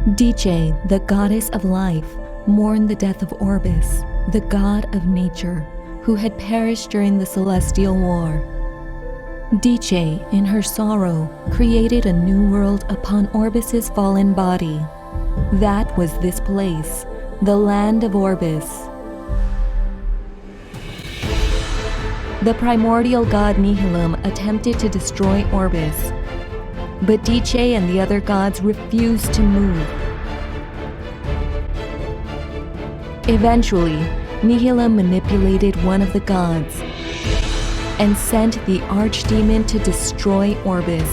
Dice, the goddess of life, mourned the death of Orbis, the god of nature, who had perished during the Celestial War. Dice, in her sorrow, created a new world upon Orbis's fallen body. That was this place, the land of Orbis. The primordial god Nihilum attempted to destroy Orbis, but Dice and the other gods refused to move. Eventually, Nihilum manipulated one of the gods and sent the archdemon to destroy Orbis.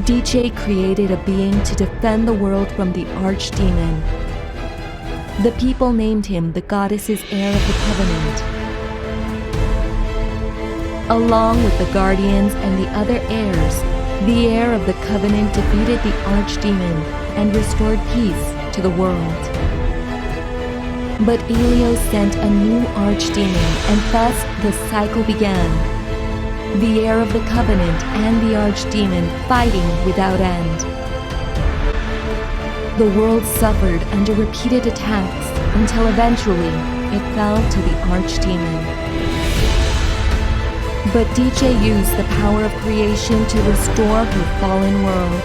Dice created a being to defend the world from the archdemon. The people named him the goddess's heir of the covenant. Along with the guardians and the other heirs, the heir of the covenant defeated the archdemon and restored peace to the world. But Helios sent a new archdemon, and thus the cycle began. The heir of the covenant and the archdemon fighting without end. The world suffered under repeated attacks until eventually it fell to the archdemon. But Dice used the power of creation to restore her fallen world.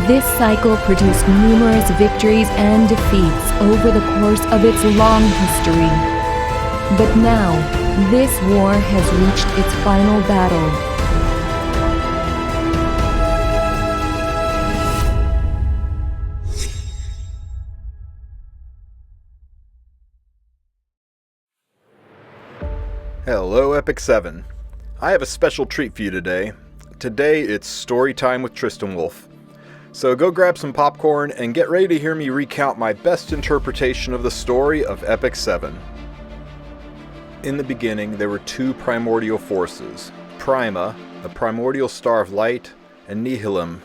This cycle produced numerous victories and defeats over the course of its long history. But now, this war has reached its final battle. Hello, Epic 7. I have a special treat for you today. Today, it's story time with Tristan Wolf. So go grab some popcorn and get ready to hear me recount my best interpretation of the story of Epic 7. In the beginning, there were two primordial forces, Prima, the primordial star of light, and Nihilum,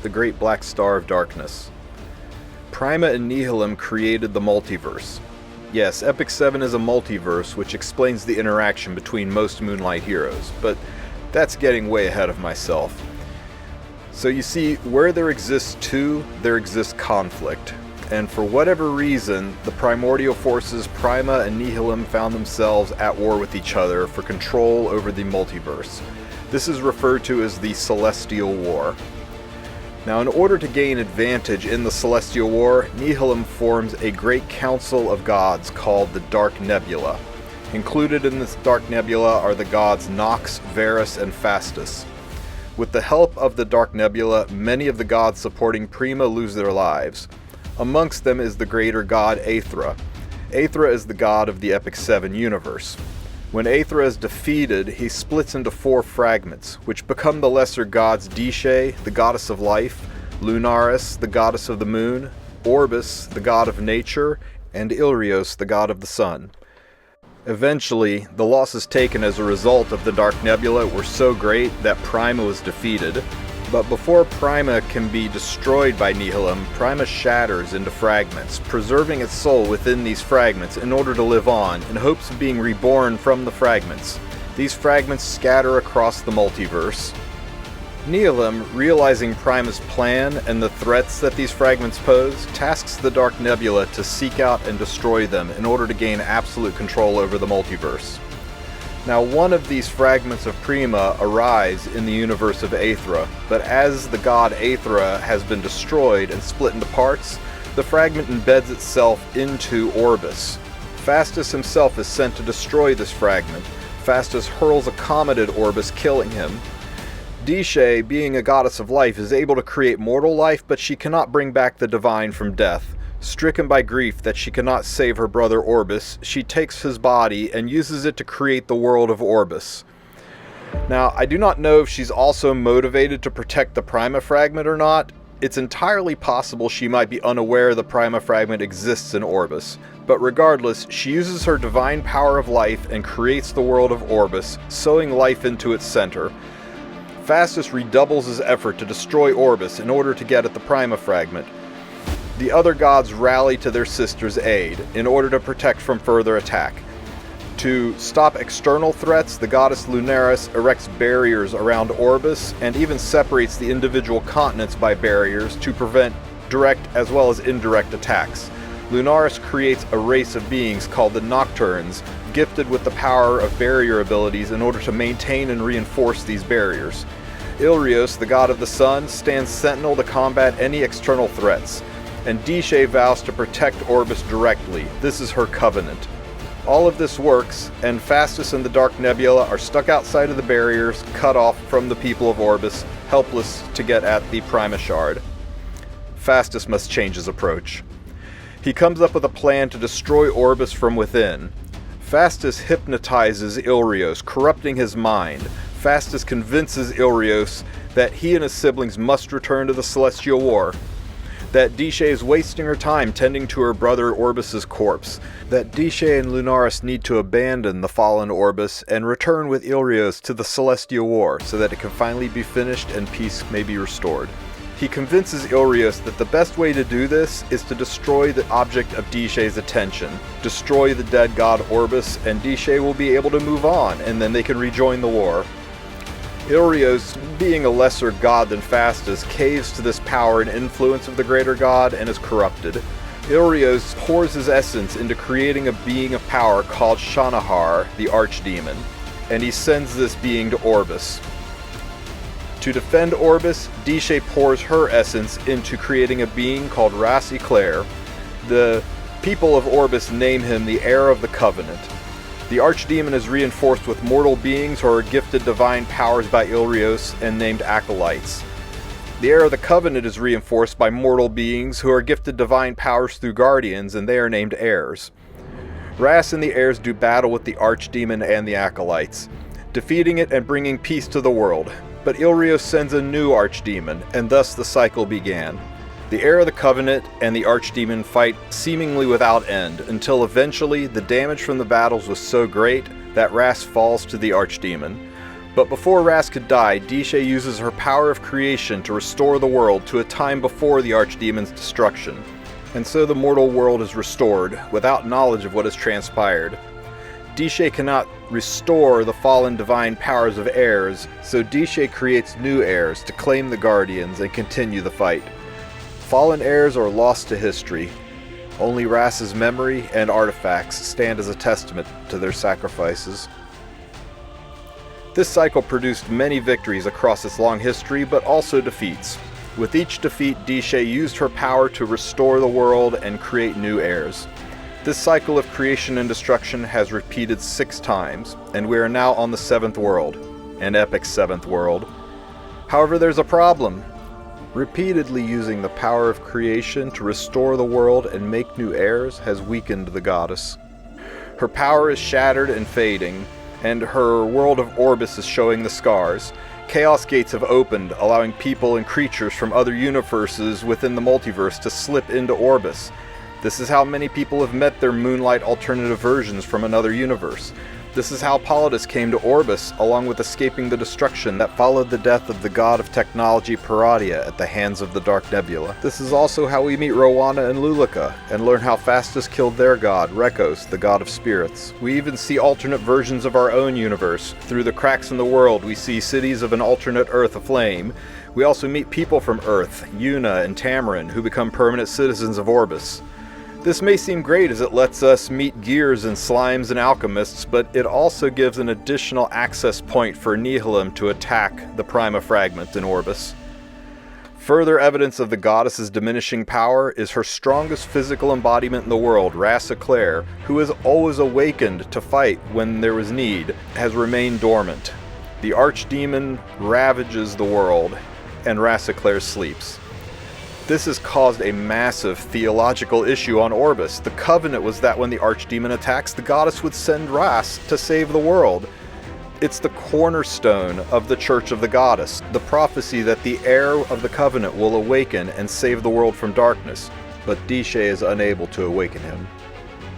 the great black star of darkness. Prima and Nihilum created the multiverse. Yes, Epic 7 is a multiverse, which explains the interaction between most Moonlight heroes, but that's getting way ahead of myself. So you see, where there exists two, there exists conflict. And for whatever reason, the primordial forces Prima and Nihilum found themselves at war with each other for control over the multiverse. This is referred to as the Celestial War. Now, in order to gain advantage in the Celestial War, Nihilum forms a great council of gods called the Dark Nebula. Included in this Dark Nebula are the gods Nox, Varus, and Fastus. With the help of the Dark Nebula, many of the gods supporting Prima lose their lives. Amongst them is the greater god Aethra. Aethra is the god of the Epic 7 universe. When Aethra is defeated, he splits into 4 fragments, which become the lesser gods Dice, the goddess of life, Lunaris, the goddess of the moon, Orbis, the god of nature, and Ilrios, the god of the sun. Eventually, the losses taken as a result of the Dark Nebula were so great that Prima was defeated. But before Prima can be destroyed by Nihilum, Prima shatters into fragments, preserving its soul within these fragments in order to live on, in hopes of being reborn from the fragments. These fragments scatter across the multiverse. Nihilum, realizing Prima's plan and the threats that these fragments pose, tasks the Dark Nebula to seek out and destroy them in order to gain absolute control over the multiverse. Now, one of these fragments of Prima arise in the universe of Aethra, but as the god Aethra has been destroyed and split into parts, the fragment embeds itself into Orbis. Fastus himself is sent to destroy this fragment. Fastus hurls a comet at Orbis, killing him. Dice, being a goddess of life, is able to create mortal life, but she cannot bring back the divine from death. Stricken by grief that she cannot save her brother Orbis, she takes his body and uses it to create the world of Orbis. Now, I do not know if she's also motivated to protect the Prima fragment or not. It's entirely possible she might be unaware the Prima fragment exists in Orbis, but regardless, she uses her divine power of life and creates the world of Orbis, sowing life into its center. Fastus redoubles his effort to destroy Orbis in order to get at the Prima fragment. The other gods rally to their sister's aid in order to protect from further attack. To stop external threats, the goddess Lunaris erects barriers around Orbis and even separates the individual continents by barriers to prevent direct as well as indirect attacks. Lunaris creates a race of beings called the Nocturns, gifted with the power of barrier abilities in order to maintain and reinforce these barriers. Ilrios, the god of the sun, stands sentinel to combat any external threats, and Dishe vows to protect Orbis directly. This is her covenant. All of this works, and Fastus and the Dark Nebula are stuck outside of the barriers, cut off from the people of Orbis, helpless to get at the Prima Shard. Fastus must change his approach. He comes up with a plan to destroy Orbis from within. Fastus hypnotizes Ilrios, corrupting his mind. Fastus convinces Ilrios that he and his siblings must return to the Celestial War, that Dishe is wasting her time tending to her brother Orbis's corpse, that Dishe and Lunaris need to abandon the fallen Orbis and return with Ilrios to the Celestial War so that it can finally be finished and peace may be restored. He convinces Ilrios that the best way to do this is to destroy the object of Dishe's attention, destroy the dead god Orbis, and Dishe will be able to move on, and then they can rejoin the war. Ilrios, being a lesser god than Fastus, caves to this power and influence of the greater god and is corrupted. Ilrios pours his essence into creating a being of power called Shanahar, the archdemon, and he sends this being to Orbis. To defend Orbis, Dishe pours her essence into creating a being called Ras Eclair. The people of Orbis name him the Heir of the Covenant. The archdemon is reinforced with mortal beings who are gifted divine powers by Ilrios and named Acolytes. The Heir of the Covenant is reinforced by mortal beings who are gifted divine powers through Guardians, and they are named Heirs. Ras and the Heirs do battle with the archdemon and the Acolytes, defeating it and bringing peace to the world. But Ilrios sends a new archdemon, and thus the cycle began. The Heir of the Covenant and the archdemon fight seemingly without end, until eventually the damage from the battles was so great that Ras falls to the archdemon. But before Ras could die, Dishe uses her power of creation to restore the world to a time before the archdemon's destruction. And so the mortal world is restored, without knowledge of what has transpired. Dishe cannot restore the fallen divine powers of heirs, so Dishe creates new heirs to claim the Guardians and continue the fight. Fallen heirs are lost to history. Only Ras's memory and artifacts stand as a testament to their sacrifices. This cycle produced many victories across its long history, but also defeats. With each defeat, Dishe used her power to restore the world and create new heirs. This cycle of creation and destruction has repeated 6 times, and we are now on the 7th world, an epic 7th world. However, there's a problem. Repeatedly using the power of creation to restore the world and make new heirs has weakened the goddess. Her power is shattered and fading, and her world of Orbis is showing the scars. Chaos gates have opened, allowing people and creatures from other universes within the multiverse to slip into Orbis. This is how many people have met their Moonlight alternative versions from another universe. This is how Paladin came to Orbis, along with escaping the destruction that followed the death of the god of technology Paradia at the hands of the Dark Nebula. This is also how we meet Rowana and Lulica, and learn how Fastus killed their god, Rekos, the god of spirits. We even see alternate versions of our own universe. Through the cracks in the world, we see cities of an alternate Earth aflame. We also meet people from Earth, Yuna and Tamarin, who become permanent citizens of Orbis. This may seem great as it lets us meet gears and slimes and alchemists, but it also gives an additional access point for Nihilum to attack the Prima Fragment in Orbis. Further evidence of the goddess's diminishing power is her strongest physical embodiment in the world, Ras Eclair, who is always awakened to fight when there was need, has remained dormant. The archdemon ravages the world, and Ras Eclair sleeps. This has caused a massive theological issue on Orbis. The covenant was that when the archdemon attacks, the goddess would send Ras to save the world. It's the cornerstone of the Church of the Goddess, the prophecy that the heir of the covenant will awaken and save the world from darkness, but Dishe is unable to awaken him.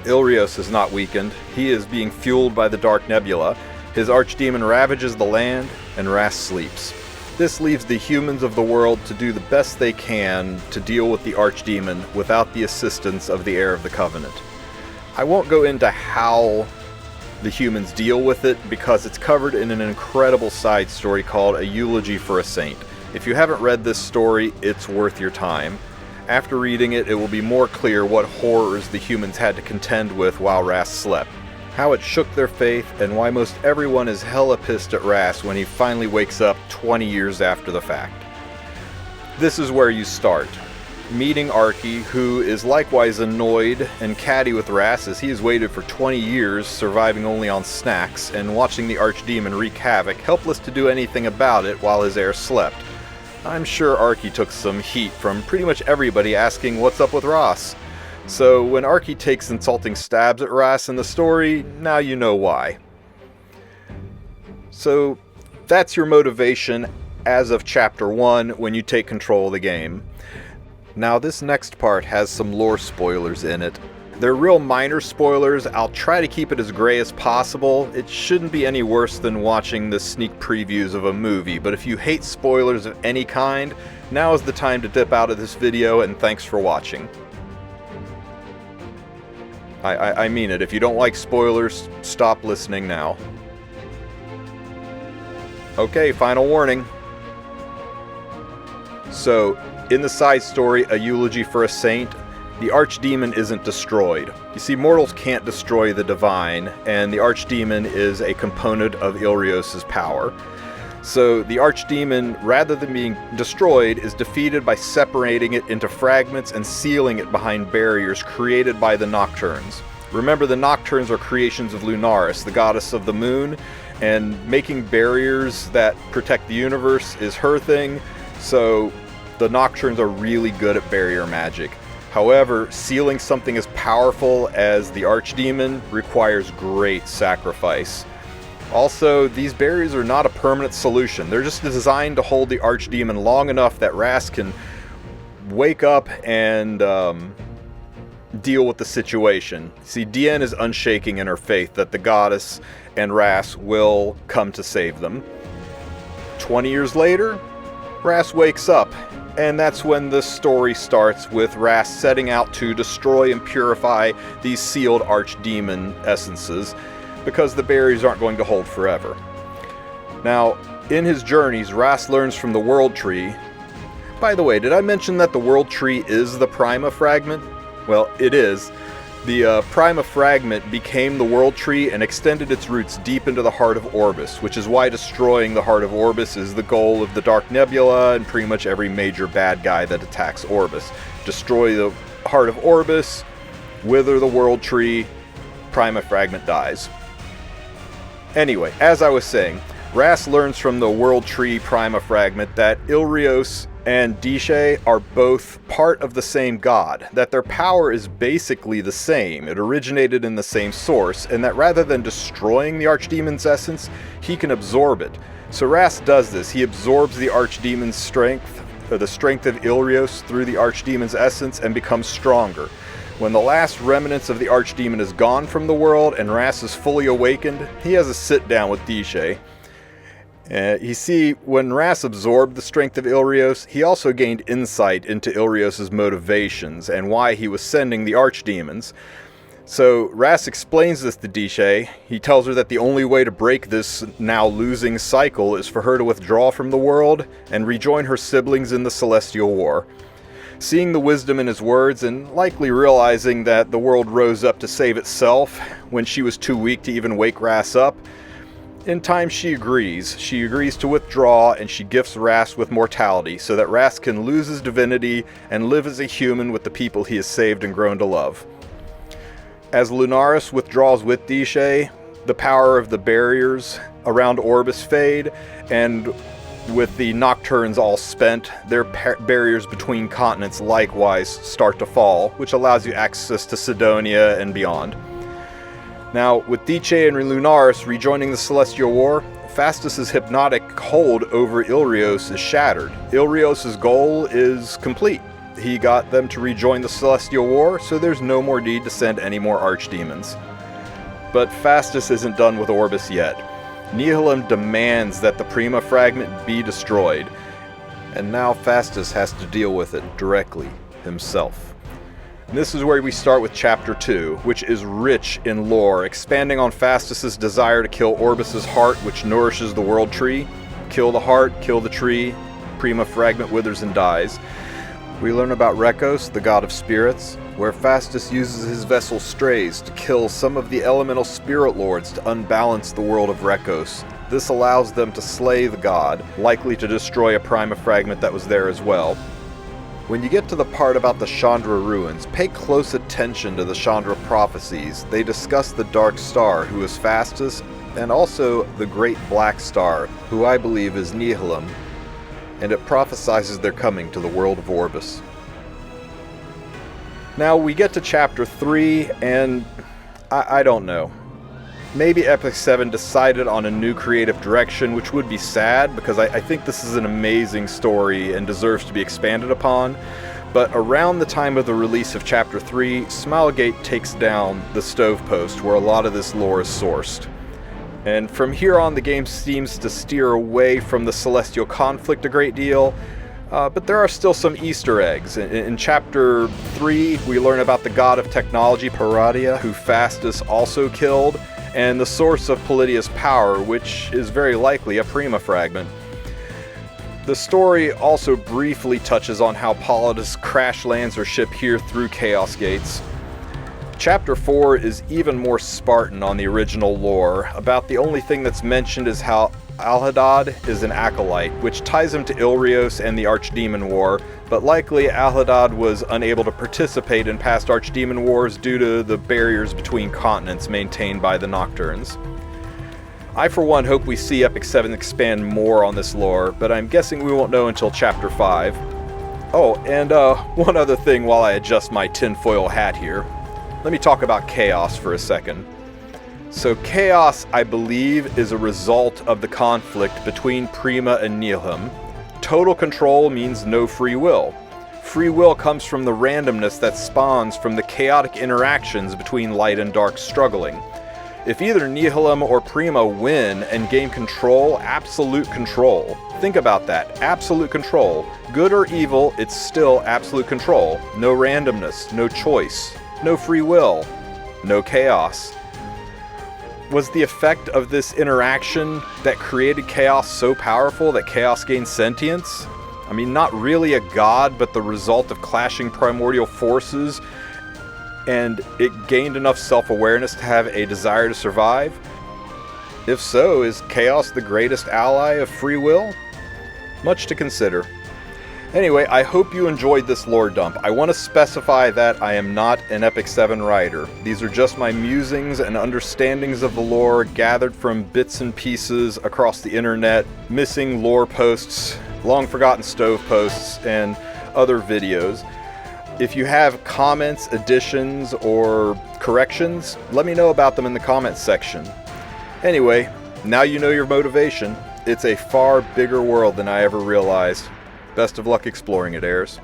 Ilrios is not weakened. He is being fueled by the Dark Nebula. His archdemon ravages the land, and Ras sleeps. This leaves the humans of the world to do the best they can to deal with the archdemon without the assistance of the heir of the covenant. I won't go into how the humans deal with it because it's covered in an incredible side story called A Eulogy for a Saint. If you haven't read this story, it's worth your time. After reading it, it will be more clear what horrors the humans had to contend with while Ras slept, how it shook their faith, and why most everyone is hella pissed at Ras when he finally wakes up 20 years after the fact. This is where you start, meeting Arky, who is likewise annoyed and catty with Ras as he has waited for 20 years, surviving only on snacks, and watching the archdemon wreak havoc, helpless to do anything about it while his heir slept. I'm sure Arky took some heat from pretty much everybody asking what's up with Ras. So when Arky takes insulting stabs at Ras in the story, now you know why. So that's your motivation as of Chapter 1 when you take control of the game. Now this next part has some lore spoilers in it. They're real minor spoilers. I'll try to keep it as gray as possible. It shouldn't be any worse than watching the sneak previews of a movie, but if you hate spoilers of any kind, now is the time to dip out of this video, and thanks for watching. I mean it. If you don't like spoilers, stop listening now. Okay, final warning. So, in the side story, A Eulogy for a Saint, the archdemon isn't destroyed. You see, mortals can't destroy the divine, and the archdemon is a component of Ilrios' power. So the archdemon, rather than being destroyed, is defeated by separating it into fragments and sealing it behind barriers created by the Nocturns. Remember, the Nocturns are creations of Lunaris, the goddess of the moon, and making barriers that protect the universe is her thing, so the Nocturns are really good at barrier magic. However, sealing something as powerful as the archdemon requires great sacrifice. Also, these barriers are not a permanent solution. They're just designed to hold the archdemon long enough that Ras can wake up and deal with the situation. See, Diene is unshaking in her faith that the goddess and Ras will come to save them. 20 years later, Ras wakes up, and that's when the story starts with Ras setting out to destroy and purify these sealed archdemon essences, because the barriers aren't going to hold forever. Now, in his journeys, Ras learns from the World Tree. By the way, did I mention that the World Tree is the Prima Fragment? Well, it is. The Prima Fragment became the World Tree and extended its roots deep into the heart of Orbis, which is why destroying the heart of Orbis is the goal of the Dark Nebula and pretty much every major bad guy that attacks Orbis. Destroy the heart of Orbis, wither the World Tree, Prima Fragment dies. Anyway, as I was saying, Ras learns from the World Tree Prima Fragment that Ilrios and Dishe are both part of the same god, that their power is basically the same, it originated in the same source, and that rather than destroying the archdemon's essence, he can absorb it. So Ras does this. He absorbs the archdemon's strength, or the strength of Ilrios through the archdemon's essence, and becomes stronger. When the last remnants of the archdemon is gone from the world and Ras is fully awakened, he has a sit-down with Dishe. You see, when Ras absorbed the strength of Ilrios, he also gained insight into Ilrios' motivations and why he was sending the archdemons. So Ras explains this to Dishe. He tells her that the only way to break this now losing cycle is for her to withdraw from the world and rejoin her siblings in the Celestial War. Seeing the wisdom in his words, and likely realizing that the world rose up to save itself when she was too weak to even wake Ras up, in time she agrees. She agrees to withdraw, and she gifts Ras with mortality so that Ras can lose his divinity and live as a human with the people he has saved and grown to love. As Lunaris withdraws with Dishe, the power of the barriers around Orbis fade, and with the Nocturns all spent, their barriers between continents likewise start to fall, which allows you access to Sidonia and beyond. Now, with Dishe and Lunaris rejoining the Celestial War, Phastos' hypnotic hold over Ilrios is shattered. Ilrios' goal is complete. He got them to rejoin the Celestial War, so there's no more need to send any more archdemons. But Phastos isn't done with Orbis yet. Nihilum demands that the Prima Fragment be destroyed, and now Phastos has to deal with it directly himself. This is where we start with Chapter 2, which is rich in lore, expanding on Phastus's desire to kill Orbis's heart, which nourishes the World Tree. Kill the heart, kill the tree, Prima fragment withers and dies. We learn about Rekos, the god of spirits, where Phastus uses his vessel Straze to kill some of the elemental spirit lords to unbalance the world of Rekos. This allows them to slay the god, likely to destroy a Prima fragment that was there as well. When you get to the part about the Chandra ruins, pay close attention to the Chandra prophecies. They discuss the Dark Star, who is Phastus, and also the Great Black Star, who I believe is Nihilum, and it prophesizes their coming to the world of Orbis. Now we get to Chapter 3, and I don't know. Maybe Epic 7 decided on a new creative direction, which would be sad, because I think this is an amazing story and deserves to be expanded upon. But around the time of the release of Chapter 3, Smilegate takes down the Stovepost, where a lot of this lore is sourced. And from here on, the game seems to steer away from the celestial conflict a great deal, but there are still some Easter eggs. In Chapter 3, we learn about the god of technology, Paradia, who Phastus also killed, and the source of Palladia's power, which is very likely a Prima fragment. The story also briefly touches on how Paladin crash lands her ship here through Chaos Gates. Chapter 4 is even more Spartan on the original lore. About the only thing that's mentioned is how Alhadad is an acolyte, which ties him to Ilrios and the Archdemon War, but likely Alhadad was unable to participate in past Archdemon Wars due to the barriers between continents maintained by the Nocturns. I for one hope we see Epic 7 expand more on this lore, but I'm guessing we won't know until Chapter 5. Oh, and one other thing while I adjust my tinfoil hat here. Let me talk about Chaos for a second. So Chaos, I believe, is a result of the conflict between Prima and Nihilum. Total control means no free will. Free will comes from the randomness that spawns from the chaotic interactions between light and dark struggling. If either Nihilum or Prima win and gain control, absolute control. Think about that, absolute control. Good or evil, it's still absolute control. No randomness, no choice. No free will, no chaos. Was the effect of this interaction that created chaos so powerful that chaos gained sentience? I mean, not really a god, but the result of clashing primordial forces, and it gained enough self-awareness to have a desire to survive? If so, is chaos the greatest ally of free will? Much to consider. Anyway, I hope you enjoyed this lore dump. I want to specify that I am not an Epic 7 writer. These are just my musings and understandings of the lore gathered from bits and pieces across the internet, missing lore posts, long forgotten stove posts, and other videos. If you have comments, additions, or corrections, let me know about them in the comments section. Anyway, now you know your motivation. It's a far bigger world than I ever realized. Best of luck exploring it, heirs.